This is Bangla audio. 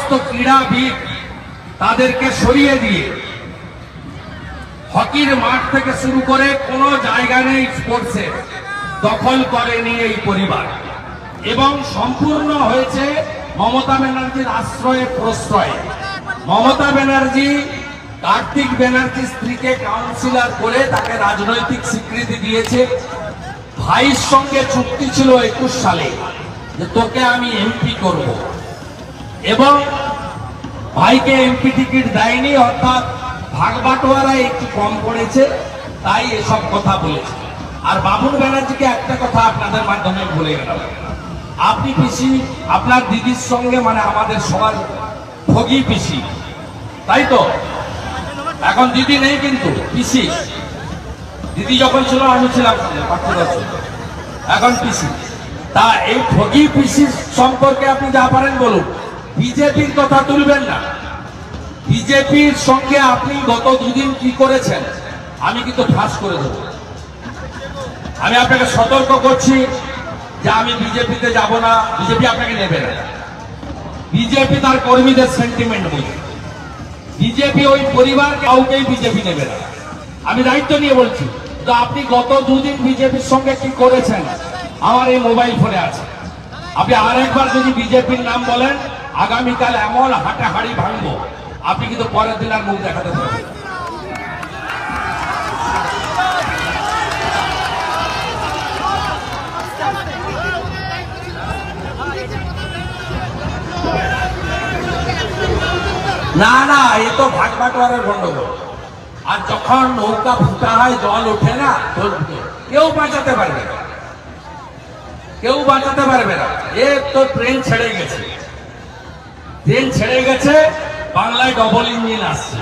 সমস্ত ক্রীড়াবিদ তাদেরকে সরিয়ে দিয়ে হকির মাঠ থেকে শুরু করে কোনো জায়গা নেই স্পোর্টসে দখল করেনি এই পরিবার, এবং সম্পূর্ণ হয়েছে মমতা ব্যানার্জির আশ্রয়ে প্রশ্রয়ে। মমতা ব্যানার্জি কার্তিক ব্যানার্জির স্ত্রীকে কাউন্সিলর করে তাকে রাজনৈতিক স্বীকৃতি দিয়েছে। ভাইয়ের সঙ্গে চুক্তি ছিল 21 সালে যে তোকে আমি এমপি করব, এবং ভাইকে এমপি টিকিট দেয়নি, অর্থাৎ ভাগবাটোয়ারা একটু কম পড়েছে, তাই এসব কথা বলেছে। আর বাবুল ব্যানার্জিকে একটা কথা আপনাদের মাধ্যমে বলে গেলাম, আপনি পিসি আপনার দিদির সঙ্গে মানে আমাদের সবার ভোগী পিসি, তাই তো? এখন দিদি নেই কিন্তু পিসি। দিদি যখন ছিল আমি ছিলাম, এখন পিসি। তা এই ভোগী পিসির সম্পর্কে আপনি যা পারেন বলুন, বিজেপির কথা তুলবেন না। বিজেপির সঙ্গে আপনি গত দুদিন কি করেছেন আমি কিন্তু ফাঁস করে দেব। আমি আপনাকে সতর্ক করছি যে আমি বিজেপিতে যাব না, বিজেপি আপনাকে নেবে না। বিজেপি তার কর্মীদের সেন্টিমেন্ট বুঝে, বিজেপি ওই পরিবার কাউকেই বিজেপি নেবে না। আমি দায়িত্ব নিয়ে বলছি, তো আপনি গত দুদিন বিজেপির সঙ্গে কি করেছেন আমার এই মোবাইল ফোনে আছে। আপনি আরেকবার যদি বিজেপির নাম বলেন, আগামীকাল এমন হাঁটাহাড়ি ভাঙবো আপনি কিন্তু পরের দিন আর মুখ দেখাতে পারবেন। না না, এ তো ভাগবাটোয়ারের গন্ডগোল। আর যখন নৌকা ফুটা হয় জল ওঠে না, কেউ বাঁচাতে পারবে না, কেউ বাঁচাতে পারবে না। এ তো ট্রেন ছেড়ে গেছে, ট্রেন ছেড়ে গেছে, বাংলায় ডবল ইঞ্জিন আসছে।